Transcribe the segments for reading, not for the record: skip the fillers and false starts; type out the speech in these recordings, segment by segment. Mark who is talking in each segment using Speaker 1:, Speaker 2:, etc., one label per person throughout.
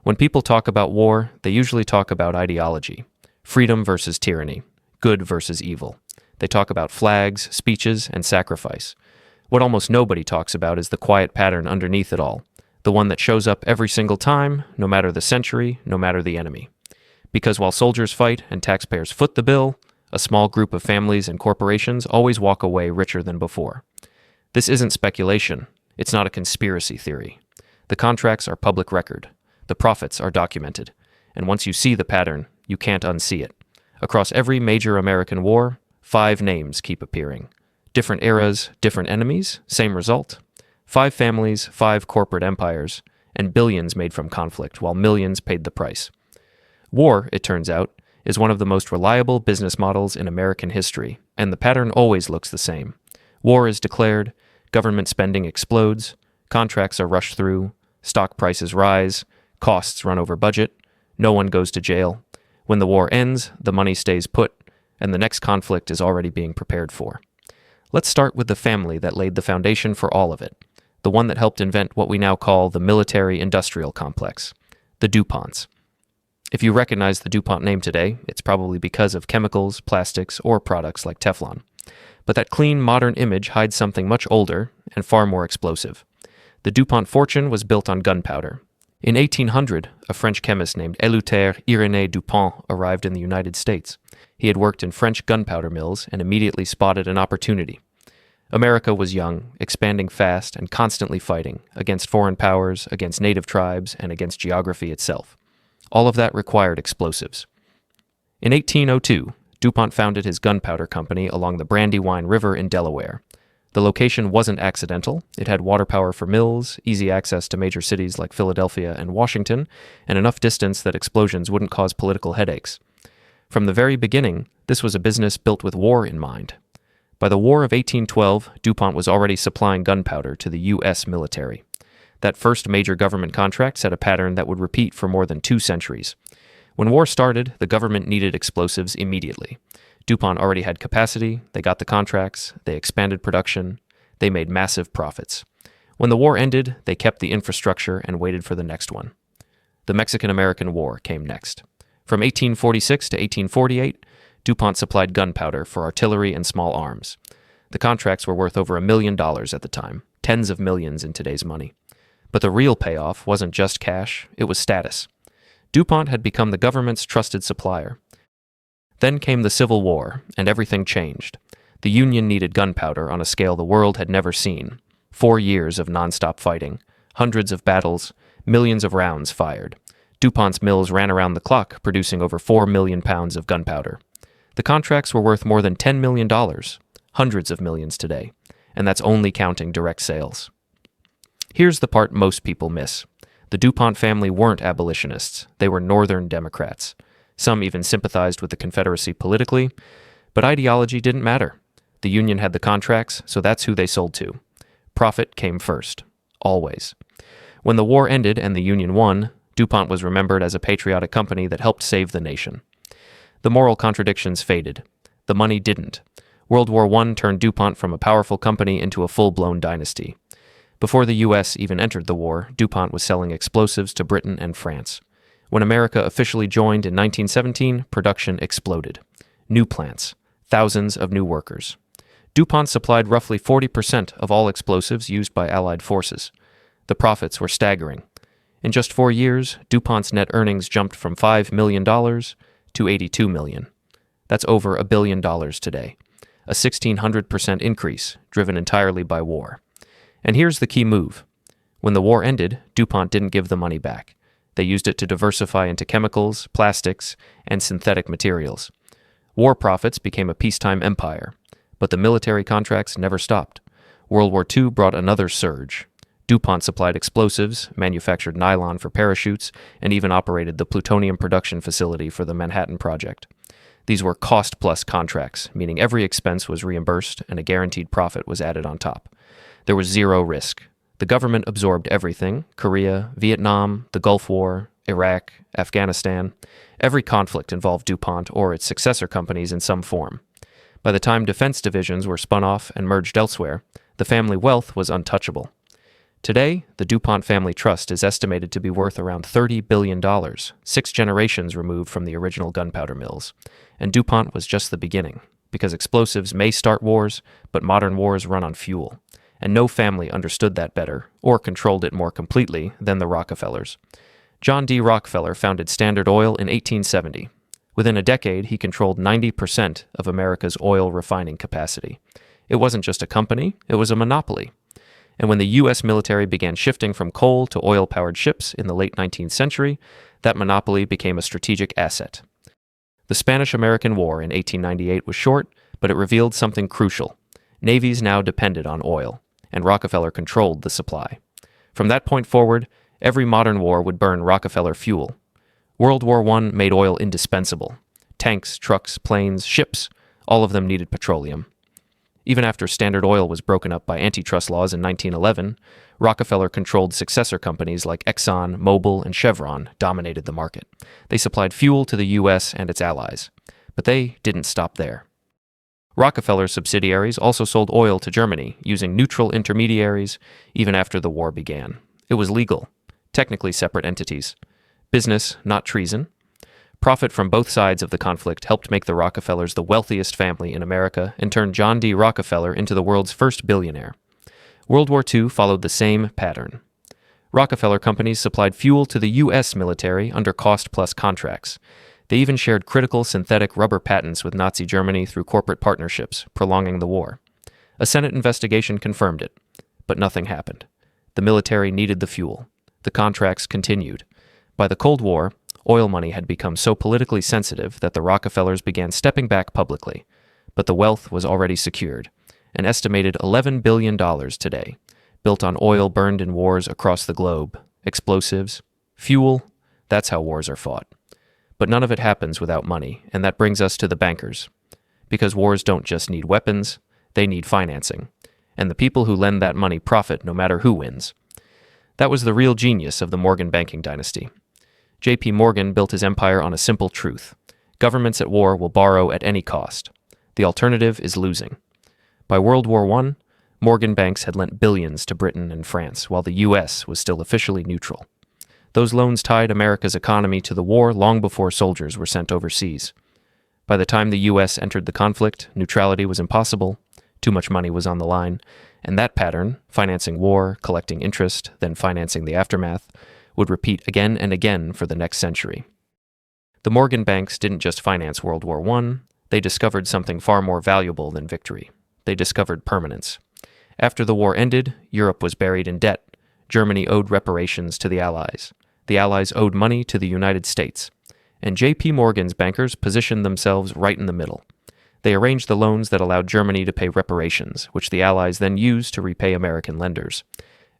Speaker 1: When people talk about war, they usually talk about ideology, freedom versus tyranny, good versus evil. They talk about flags, speeches, and sacrifice. What almost nobody talks about is the quiet pattern underneath it all, the one that shows up every single time, no matter the century, no matter the enemy. Because while soldiers fight and taxpayers foot the bill, a small group of families and corporations always walk away richer than before. This isn't speculation. It's not a conspiracy theory. The contracts are public record. The profits are documented. And once you see the pattern, you can't unsee it. Across every major American war, 5 names keep appearing. Different eras, different enemies, same result. 5 families, 5 corporate empires, and billions made from conflict, while millions paid the price. War, it turns out, is one of the most reliable business models in American history, and the pattern always looks the same. War is declared, government spending explodes, contracts are rushed through, stock prices rise, costs run over budget, no one goes to jail. When the war ends, the money stays put, and the next conflict is already being prepared for. Let's start with the family that laid the foundation for all of it, the one that helped invent what we now call the military-industrial complex, the DuPonts. If you recognize the DuPont name today, it's probably because of chemicals, plastics, or products like Teflon. But that clean, modern image hides something much older and far more explosive. The DuPont fortune was built on gunpowder. In 1800, a French chemist named Eleuthère Irénée Dupont arrived in the United States. He had worked in French gunpowder mills and immediately spotted an opportunity. America was young, expanding fast, and constantly fighting against foreign powers, against native tribes, and against geography itself. All of that required explosives. In 1802, DuPont founded his gunpowder company along the Brandywine River in Delaware. The location wasn't accidental. It had water power for mills, easy access to major cities like Philadelphia and Washington, and enough distance that explosions wouldn't cause political headaches. From the very beginning, this was a business built with war in mind. By the War of 1812, DuPont was already supplying gunpowder to the U.S. military. That first major government contract set a pattern that would repeat for more than 2 centuries. When war started, the government needed explosives immediately. DuPont already had capacity, they got the contracts, they expanded production, they made massive profits. When the war ended, they kept the infrastructure and waited for the next one. The Mexican-American War came next. From 1846 to 1848, DuPont supplied gunpowder for artillery and small arms. The contracts were worth over $1 million at the time, tens of millions in today's money. But the real payoff wasn't just cash, it was status. DuPont had become the government's trusted supplier. Then came the Civil War, and everything changed. The Union needed gunpowder on a scale the world had never seen. 4 years of nonstop fighting, hundreds of battles, millions of rounds fired. DuPont's mills ran around the clock, producing over 4 million pounds of gunpowder. The contracts were worth more than $10 million, hundreds of millions today, and that's only counting direct sales. Here's the part most people miss. The DuPont family weren't abolitionists, they were Northern Democrats. Some even sympathized with the Confederacy politically, but ideology didn't matter. The Union had the contracts, so that's who they sold to. Profit came first, always. When the war ended and the Union won, DuPont was remembered as a patriotic company that helped save the nation. The moral contradictions faded. The money didn't. World War I turned DuPont from a powerful company into a full-blown dynasty. Before the U.S. even entered the war, DuPont was selling explosives to Britain and France. When America officially joined in 1917, production exploded. New plants, thousands of new workers. DuPont supplied roughly 40% of all explosives used by Allied forces. The profits were staggering. In just 4 years, DuPont's net earnings jumped from $5 million to $82 million. That's over $1 billion today, a 1,600% increase driven entirely by war. And here's the key move. When the war ended, DuPont didn't give the money back. They used it to diversify into chemicals, plastics, and synthetic materials. War profits became a peacetime empire, but the military contracts never stopped. World War II brought another surge. DuPont supplied explosives, manufactured nylon for parachutes, and even operated the plutonium production facility for the Manhattan Project. These were cost-plus contracts, meaning every expense was reimbursed and a guaranteed profit was added on top. There was zero risk. The government absorbed everything: Korea, Vietnam, the Gulf War, Iraq, Afghanistan. Every conflict involved DuPont or its successor companies in some form. By the time defense divisions were spun off and merged elsewhere, the family wealth was untouchable. Today, the DuPont Family Trust is estimated to be worth around $30 billion, 6 generations removed from the original gunpowder mills. And DuPont was just the beginning, because explosives may start wars, but modern wars run on fuel. And no family understood that better, or controlled it more completely, than the Rockefellers. John D. Rockefeller founded Standard Oil in 1870. Within a decade, he controlled 90% of America's oil refining capacity. It wasn't just a company, it was a monopoly. And when the U.S. military began shifting from coal to oil-powered ships in the late 19th century, that monopoly became a strategic asset. The Spanish-American War in 1898 was short, but it revealed something crucial. Navies now depended on oil, and Rockefeller controlled the supply. From that point forward, every modern war would burn Rockefeller fuel. World War I made oil indispensable. Tanks, trucks, planes, ships, all of them needed petroleum. Even after Standard Oil was broken up by antitrust laws in 1911, Rockefeller-controlled successor companies like Exxon, Mobil, and Chevron dominated the market. They supplied fuel to the U.S. and its allies. But they didn't stop there. Rockefeller's subsidiaries also sold oil to Germany, using neutral intermediaries, even after the war began. It was legal, technically separate entities. Business, not treason. Profit from both sides of the conflict helped make the Rockefellers the wealthiest family in America and turned John D. Rockefeller into the world's first billionaire. World War II followed the same pattern. Rockefeller companies supplied fuel to the U.S. military under cost-plus contracts. They even shared critical synthetic rubber patents with Nazi Germany through corporate partnerships, prolonging the war. A Senate investigation confirmed it, but nothing happened. The military needed the fuel. The contracts continued. By the Cold War, oil money had become so politically sensitive that the Rockefellers began stepping back publicly. But the wealth was already secured, an estimated $11 billion today, built on oil burned in wars across the globe, explosives, fuel. That's how wars are fought. But none of it happens without money, and that brings us to the bankers. Because wars don't just need weapons, they need financing. And the people who lend that money profit no matter who wins. That was the real genius of the Morgan banking dynasty. J.P. Morgan built his empire on a simple truth. Governments at war will borrow at any cost. The alternative is losing. By World War I, Morgan banks had lent billions to Britain and France, while the U.S. was still officially neutral. Those loans tied America's economy to the war long before soldiers were sent overseas. By the time the U.S. entered the conflict, neutrality was impossible, too much money was on the line, and that pattern, financing war, collecting interest, then financing the aftermath, would repeat again and again for the next century. The Morgan banks didn't just finance World War I, they discovered something far more valuable than victory. They discovered permanence. After the war ended, Europe was buried in debt. Germany owed reparations to the Allies. The Allies owed money to the United States. And J.P. Morgan's bankers positioned themselves right in the middle. They arranged the loans that allowed Germany to pay reparations, which the Allies then used to repay American lenders.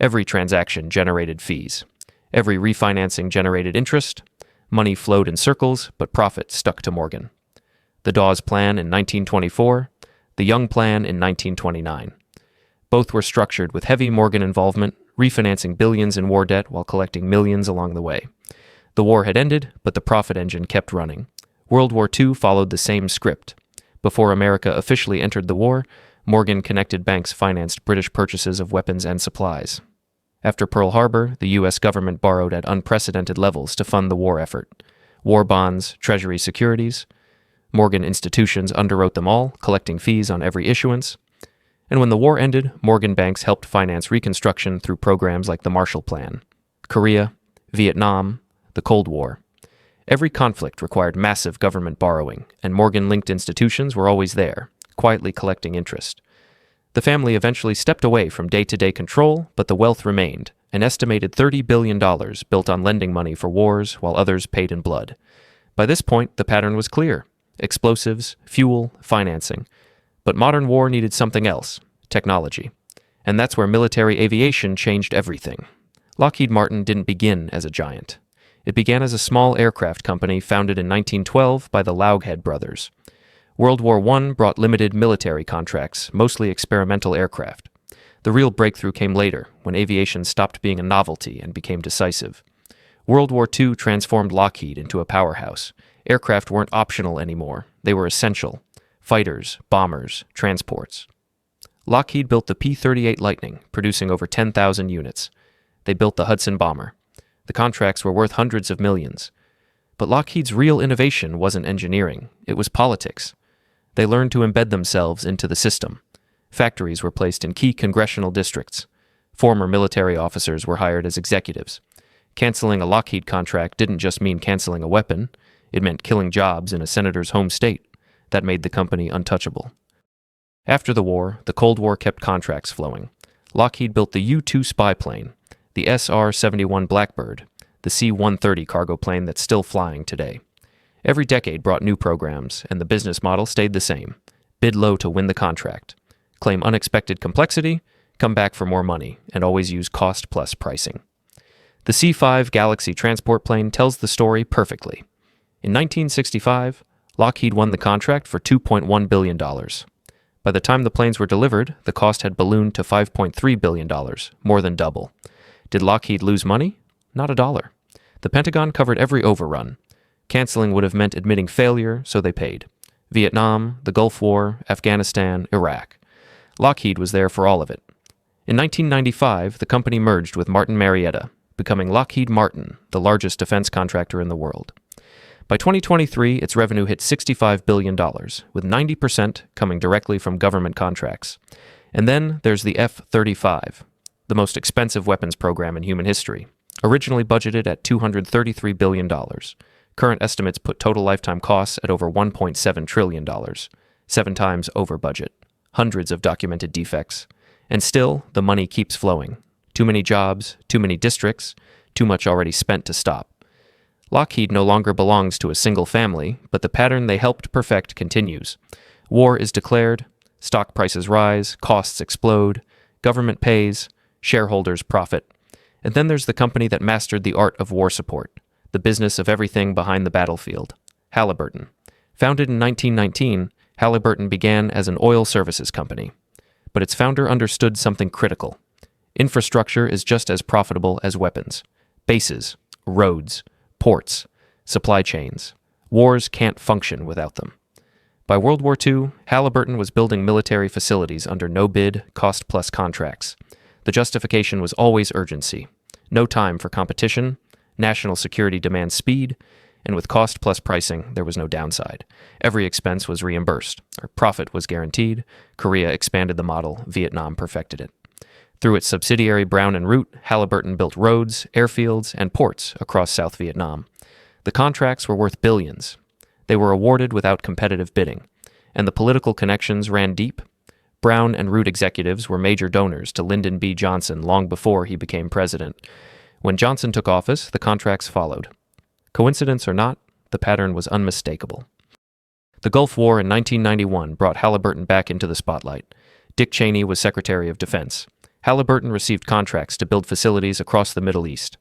Speaker 1: Every transaction generated fees. Every refinancing generated interest. Money flowed in circles, but profit stuck to Morgan. The Dawes Plan in 1924, the Young Plan in 1929. Both were structured with heavy Morgan involvement, refinancing billions in war debt while collecting millions along the way. The war had ended, but the profit engine kept running. World War II followed the same script. Before America officially entered the war, Morgan-connected banks financed British purchases of weapons and supplies. After Pearl Harbor, the U.S. government borrowed at unprecedented levels to fund the war effort. War bonds, Treasury securities. Morgan institutions underwrote them all, collecting fees on every issuance. And when the war ended, Morgan banks helped finance reconstruction through programs like the Marshall Plan, Korea, Vietnam, the Cold War. Every conflict required massive government borrowing, and Morgan-linked institutions were always there, quietly collecting interest. The family eventually stepped away from day-to-day control, but the wealth remained, an estimated $30 billion built on lending money for wars while others paid in blood. By this point, the pattern was clear: explosives, fuel, financing. But modern war needed something else: technology. And that's where military aviation changed everything. Lockheed Martin didn't begin as a giant. It began as a small aircraft company founded in 1912 by the Loughead brothers. World War I brought limited military contracts, mostly experimental aircraft. The real breakthrough came later, when aviation stopped being a novelty and became decisive. World War II transformed Lockheed into a powerhouse. Aircraft weren't optional anymore. They were essential. Fighters, bombers, transports. Lockheed built the P-38 Lightning, producing over 10,000 units. They built the Hudson bomber. The contracts were worth hundreds of millions. But Lockheed's real innovation wasn't engineering, it was politics. They learned to embed themselves into the system. Factories were placed in key congressional districts. Former military officers were hired as executives. Canceling a Lockheed contract didn't just mean canceling a weapon, it meant killing jobs in a senator's home state. That made the company untouchable. After the war, the Cold War kept contracts flowing. Lockheed built the U-2 spy plane, the SR-71 Blackbird, the C-130 cargo plane that's still flying today. Every decade brought new programs, and the business model stayed the same. Bid low to win the contract. Claim unexpected complexity, come back for more money, and always use cost-plus pricing. The C-5 Galaxy transport plane tells the story perfectly. In 1965, Lockheed won the contract for $2.1 billion. By the time the planes were delivered, the cost had ballooned to $5.3 billion, more than double. Did Lockheed lose money? Not a dollar. The Pentagon covered every overrun. Canceling would have meant admitting failure, so they paid. Vietnam, the Gulf War, Afghanistan, Iraq. Lockheed was there for all of it. In 1995, the company merged with Martin Marietta, becoming Lockheed Martin, the largest defense contractor in the world. By 2023, its revenue hit $65 billion, with 90% coming directly from government contracts. And then there's the F-35, the most expensive weapons program in human history, originally budgeted at $233 billion. Current estimates put total lifetime costs at over $1.7 trillion, 7 times over budget, hundreds of documented defects. And still, the money keeps flowing. Too many jobs, too many districts, too much already spent to stop. Lockheed no longer belongs to a single family, but the pattern they helped perfect continues. War is declared, stock prices rise, costs explode, government pays, shareholders profit. And then there's the company that mastered the art of war support, the business of everything behind the battlefield, Halliburton. Founded in 1919, Halliburton began as an oil services company. But its founder understood something critical. Infrastructure is just as profitable as weapons. Bases, roads, ports, supply chains. Wars can't function without them. By World War II, Halliburton was building military facilities under no-bid, cost-plus contracts. The justification was always urgency. No time for competition, national security demands speed, and with cost-plus pricing, there was no downside. Every expense was reimbursed, or profit was guaranteed. Korea expanded the model, Vietnam perfected it. Through its subsidiary Brown & Root, Halliburton built roads, airfields, and ports across South Vietnam. The contracts were worth billions. They were awarded without competitive bidding, and the political connections ran deep. Brown & Root executives were major donors to Lyndon B. Johnson long before he became president. When Johnson took office, the contracts followed. Coincidence or not, the pattern was unmistakable. The Gulf War in 1991 brought Halliburton back into the spotlight. Dick Cheney was Secretary of Defense. Halliburton received contracts to build facilities across the Middle East.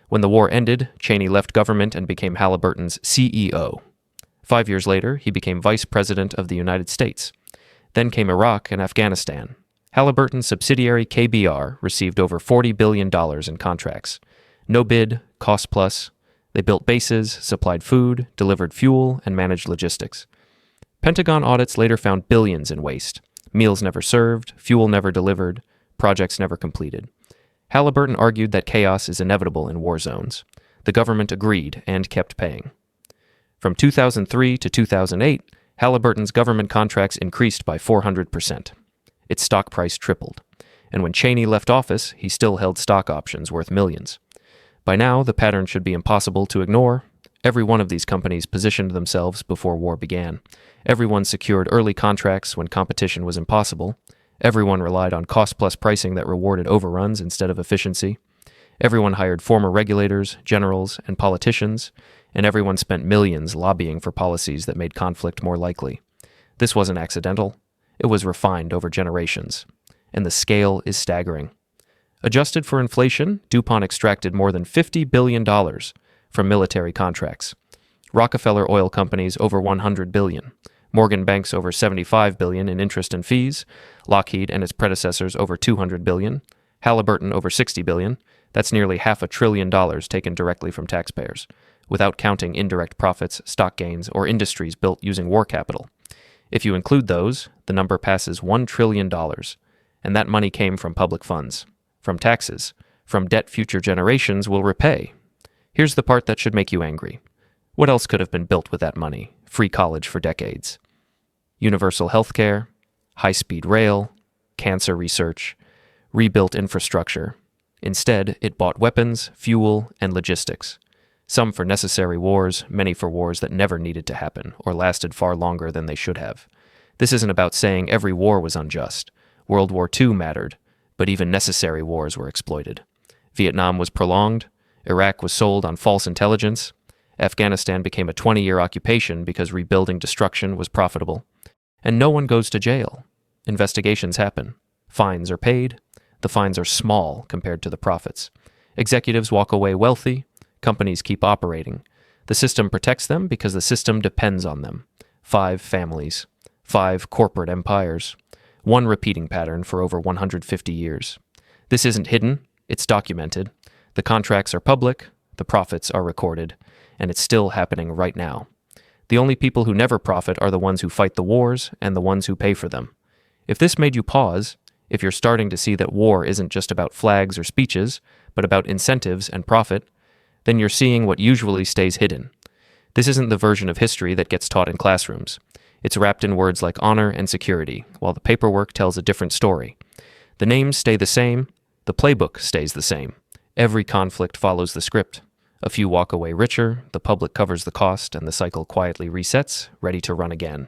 Speaker 1: When the war ended, Cheney left government and became Halliburton's CEO. 5 years later, he became Vice President of the United States. Then came Iraq and Afghanistan. Halliburton's subsidiary KBR received over $40 billion in contracts. No bid, cost plus. They built bases, supplied food, delivered fuel, and managed logistics. Pentagon audits later found billions in waste. Meals never served, fuel never delivered, projects never completed. Halliburton argued that chaos is inevitable in war zones. The government agreed and kept paying. From 2003 to 2008, Halliburton's government contracts increased by 400%. Its stock price tripled. And when Cheney left office, he still held stock options worth millions. By now, the pattern should be impossible to ignore. Every one of these companies positioned themselves before war began. Everyone secured early contracts when competition was impossible. Everyone relied on cost-plus pricing that rewarded overruns instead of efficiency. Everyone hired former regulators, generals, and politicians, and everyone spent millions lobbying for policies that made conflict more likely. This wasn't accidental. It was refined over generations. And the scale is staggering. Adjusted for inflation, DuPont extracted more than $50 billion from military contracts. Rockefeller oil companies over $100 billion. Morgan Banks over $75 billion in interest and fees. Lockheed and its predecessors over $200 billion. Halliburton over $60 billion. That's nearly $500 billion taken directly from taxpayers, without counting indirect profits, stock gains, or industries built using war capital. If you include those, the number passes $1 trillion, and that money came from public funds, from taxes, from debt future generations will repay. Here's the part that should make you angry. What else could have been built with that money? Free college for decades. Universal health care, high-speed rail, cancer research, rebuilt infrastructure. Instead, it bought weapons, fuel, and logistics. Some for necessary wars, many for wars that never needed to happen or lasted far longer than they should have. This isn't about saying every war was unjust. World War II mattered, but even necessary wars were exploited. Vietnam was prolonged, Iraq was sold on false intelligence, Afghanistan became a 20-year occupation because rebuilding destruction was profitable. And no one goes to jail. Investigations happen. Fines are paid. The fines are small compared to the profits. Executives walk away wealthy. Companies keep operating. The system protects them because the system depends on them. 5 families. 5 corporate empires. One repeating pattern for over 150 years. This isn't hidden. It's documented. The contracts are public. The profits are recorded. And it's still happening right now. The only people who never profit are the ones who fight the wars and the ones who pay for them. If this made you pause, if you're starting to see that war isn't just about flags or speeches, but about incentives and profit, then you're seeing what usually stays hidden. This isn't the version of history that gets taught in classrooms. It's wrapped in words like honor and security, while the paperwork tells a different story. The names stay the same, the playbook stays the same. Every conflict follows the script. A few walk away richer, the public covers the cost, and the cycle quietly resets, ready to run again.